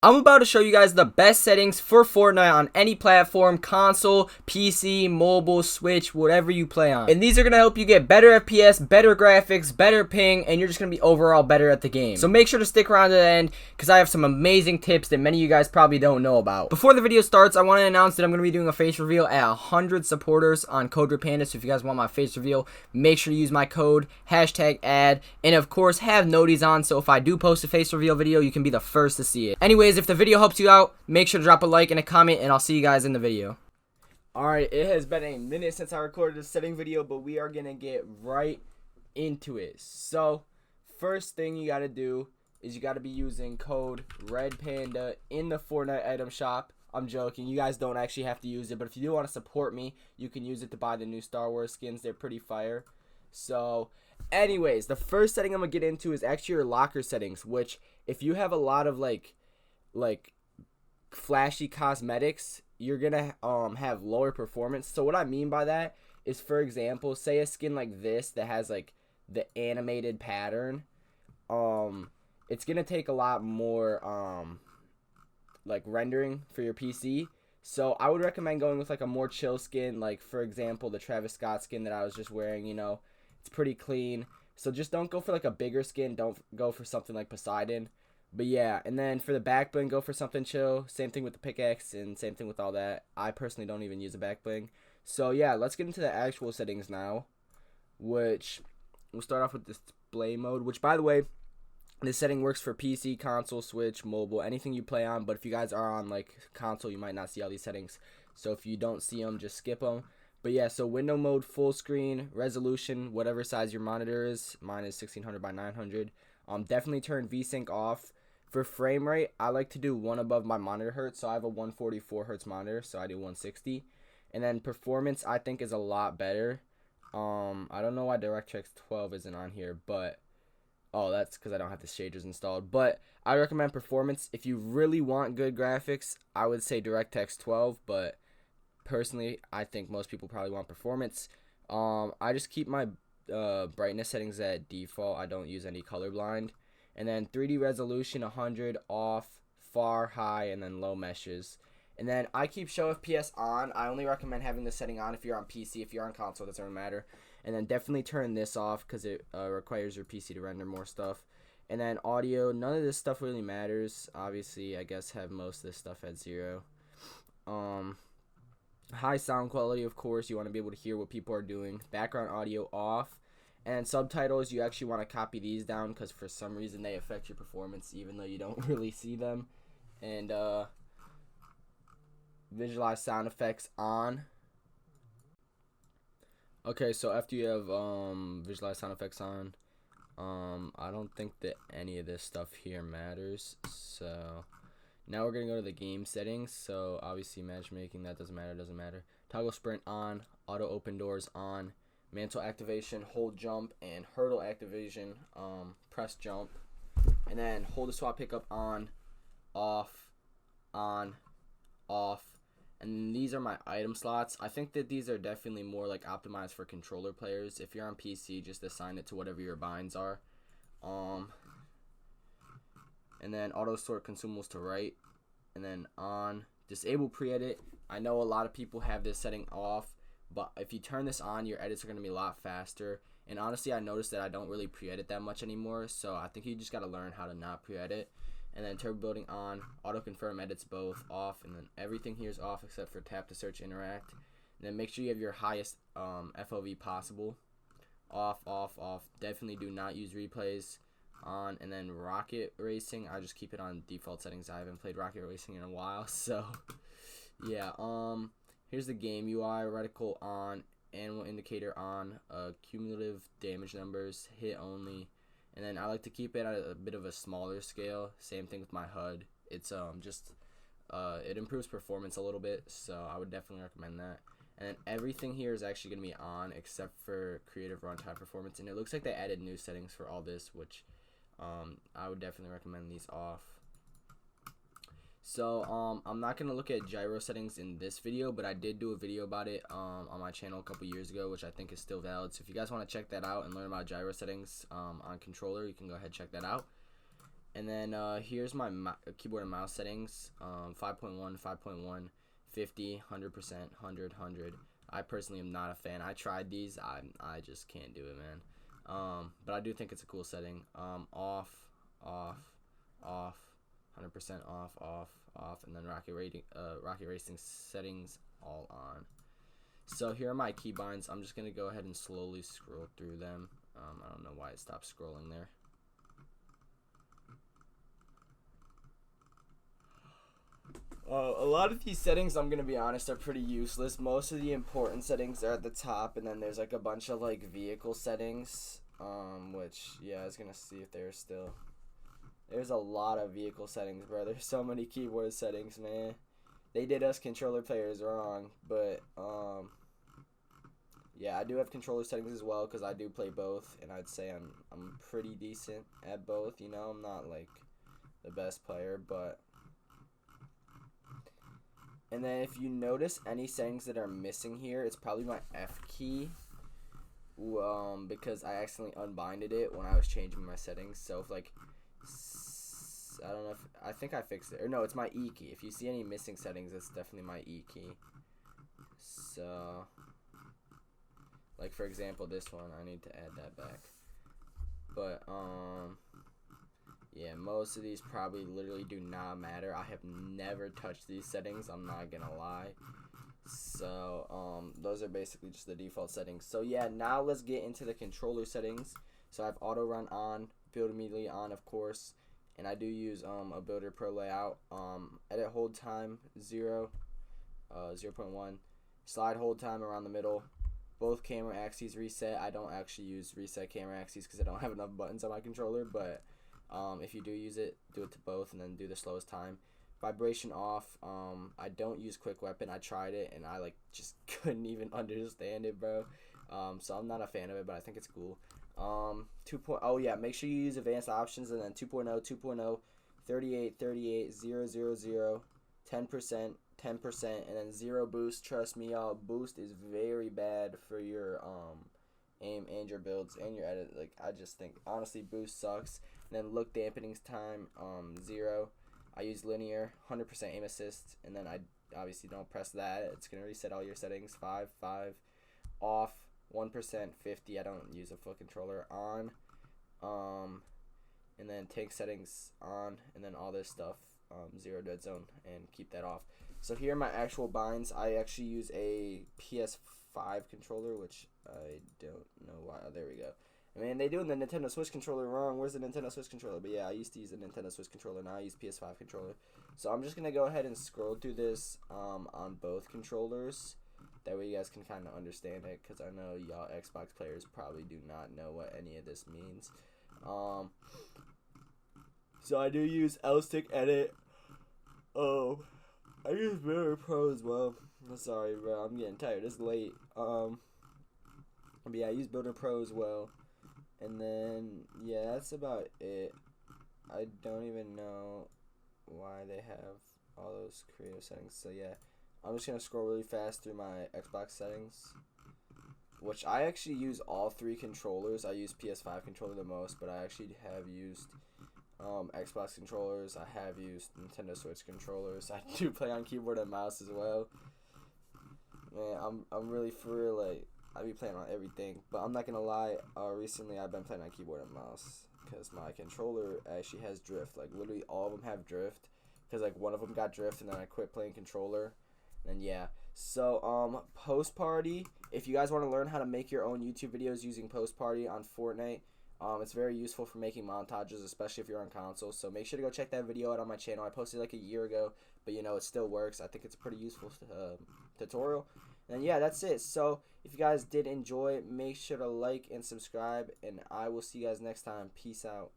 I'm about to show you guys the best settings for Fortnite on any platform, console, PC, mobile, Switch, whatever you play on. And these are going to help you get better FPS, better graphics, better ping, and you're just going to be overall better at the game. So make sure to stick around to the end because I have some amazing tips that many of you guys probably don't know about. Before the video starts, I want to announce that I'm going to be doing a face reveal at 100 supporters on Code Panda. So if you guys want my face reveal, make sure to use my code, #ad, and of course have noties on so if I do post a face reveal video, you can be the first to see it. Anyways, if the video helps you out, make sure to drop a like and a comment, and I'll see you guys in the video. Alright, it has been a minute since I recorded this setting video, but we are going to get right into it. So, first thing you got to do is you got to be using code REDPANDA in the Fortnite item shop. I'm joking, you guys don't actually have to use it, but if you do want to support me, you can use it to buy the new Star Wars skins. They're pretty fire. So, anyways, the first setting I'm going to get into is actually your locker settings, which if you have a lot of like flashy cosmetics, you're gonna have lower performance. So what I mean by that is, for example, say a skin like this that has like the animated pattern, it's gonna take a lot more like rendering for your PC. So I would recommend going with like a more chill skin, like for example the Travis Scott skin that I was just wearing. You know, it's pretty clean. So just don't go for like a bigger skin. Don't go for something like Poseidon. But yeah, and then for the back bling, go for something chill. Same thing with the pickaxe and same thing with all that. I personally don't even use a back bling. So yeah, let's get into the actual settings now, which we'll start off with display mode, which by the way, this setting works for PC, console, Switch, mobile, anything you play on. But if you guys are on like console, you might not see all these settings. So if you don't see them, just skip them. But yeah, so window mode, full screen, resolution, whatever size your monitor is. Mine is 1600 by 900. Definitely turn VSync off. For frame rate, I like to do one above my monitor hertz. So I have a 144 hertz monitor, so I do 160. And then performance, I think, is a lot better. I don't know why DirectX 12 isn't on here, but that's because I don't have the shaders installed. But I recommend performance. If you really want good graphics, I would say DirectX 12. But personally, I think most people probably want performance. I just keep my brightness settings at default. I don't use any colorblind. And then 3D resolution 100 off, far, high, and then low meshes. And then I keep show FPS on. I only recommend having this setting on if you're on PC. If you're on console, it doesn't really matter. And then definitely turn this off because it requires your PC to render more stuff. And then audio, none of this stuff really matters. Obviously, I guess have most of this stuff at 0. High sound quality, of course. You want to be able to hear what people are doing. Background audio off. And subtitles, you actually want to copy these down because for some reason they affect your performance even though you don't really see them. And visualize sound effects on. Okay, so after you have visualize sound effects on, I don't think that any of this stuff here matters. So now we're going to go to the game settings. So obviously matchmaking, that doesn't matter. Toggle sprint on, auto open doors on. Mantle activation, hold jump, and hurdle activation, press jump. And then hold the swap pickup on, off. And these are my item slots. I think that these are definitely more like optimized for controller players. If you're on PC, just assign it to whatever your binds are. And then auto sort consumables to right. And then on, disable pre-edit. I know a lot of people have this setting off. But if you turn this on, your edits are going to be a lot faster. And honestly, I noticed that I don't really pre-edit that much anymore. So I think you just got to learn how to not pre-edit. And then turbo building on, auto confirm edits both off. And then everything here is off except for tap to search interact. And then make sure you have your highest FOV possible. Off. Definitely do not use replays. On. And then rocket racing, I just keep it on default settings. I haven't played rocket racing in a while. So yeah, here's the game UI, reticle on, animal indicator on, cumulative damage numbers, hit only, and then I like to keep it at a bit of a smaller scale. Same thing with my HUD. It's it improves performance a little bit, so I would definitely recommend that. And then everything here is actually going to be on except for creative runtime performance, and it looks like they added new settings for all this, which I would definitely recommend these off. So I'm not gonna look at gyro settings in this video, but I did do a video about it on my channel a couple years ago, which I think is still valid. So if you guys want to check that out and learn about gyro settings on controller, you can go ahead and check that out. And then here's my keyboard and mouse settings. 5.1, 5.1, 50, 100%, 100. I personally am not a fan. I tried these. I just can't do it, man. But I do think it's a cool setting. Off, off, off, 100% off, off, off, and then Rocket Racing settings all on. So here are my keybinds. I'm just gonna go ahead and slowly scroll through them. I don't know why it stopped scrolling there. A lot of these settings, I'm gonna be honest, are pretty useless. Most of the important settings are at the top, and then there's like a bunch of like vehicle settings, which, yeah, I was gonna see if there's still. There's a lot of vehicle settings, bro. There's so many keyboard settings, man. They did us controller players wrong, but yeah, I do have controller settings as well because I do play both, and I'd say I'm pretty decent at both. You know, I'm not like the best player, but. And then if you notice any settings that are missing here, it's probably my F key, because I accidentally unbinded it when I was changing my settings. So if like, I don't know if, I think I fixed it. Or no, it's my E key. If you see any missing settings, it's definitely my E key. So, like for example, this one, I need to add that back. But, yeah, most of these probably literally do not matter. I have never touched these settings, I'm not gonna lie. So, those are basically just the default settings. So yeah, now let's get into the controller settings. So I have auto run on, build immediately on, of course, and I do use a Builder Pro layout. Edit hold time 0, 0.1, slide hold time around the middle. Both camera axes reset. I don't actually use reset camera axes because I don't have enough buttons on my controller, but if you do use it, do it to both and then do the slowest time. Vibration off. I don't use quick weapon. I tried it and I like just couldn't even understand it, bro. So I'm not a fan of it, but I think it's cool. 2. Oh yeah, make sure you use advanced options, and then 2.0, 2.0, 38, 38, 0, 0, 0, 10%, 10%, and then 0 boost. Trust me, y'all, boost is very bad for your aim and your builds and your edit. Like, I just think honestly boost sucks. And then look dampening time 0. I use linear, 100% aim assist, and then I obviously don't press that. It's gonna reset all your settings. 5, 5, off, 1%, 50. I don't use a foot controller. On, and then tank settings on, and then all this stuff 0 dead zone, and keep that off. So here are my actual binds. I actually use a PS5 controller, which I don't know why. Oh, there we go. I mean, they doing the Nintendo Switch controller wrong. Where's the Nintendo Switch controller? But yeah, I used to use the Nintendo Switch controller. Now I use PS5 controller. So I'm just going to go ahead and scroll through this on both controllers. That way you guys can kind of understand it, because I know y'all Xbox players probably do not know what any of this means. So I do use L-Stick Edit. Oh, I use Builder Pro as well. I'm sorry, bro. I'm getting tired. It's late. But yeah, I use Builder Pro as well. And then, yeah, that's about it. I don't even know why they have all those creative settings. So yeah, I'm just going to scroll really fast through my Xbox settings, which I actually use all 3 controllers. I use PS5 controller the most, but I actually have used Xbox controllers. I have used Nintendo Switch controllers. I do play on keyboard and mouse as well. Man, I'm really for real, like, I be playing on everything, but I'm not gonna lie, recently I've been playing on keyboard and mouse, because my controller actually has drift. Like, literally all of them have drift, because like one of them got drift and then I quit playing controller. And yeah, so post party, if you guys want to learn how to make your own YouTube videos using post party on Fortnite, it's very useful for making montages, especially if you're on console. So make sure to go check that video out on my channel. I posted like a year ago, but you know, it still works. I think it's a pretty useful tutorial. And yeah, that's it. So if you guys did enjoy, make sure to like and subscribe, and I will see you guys next time. Peace out.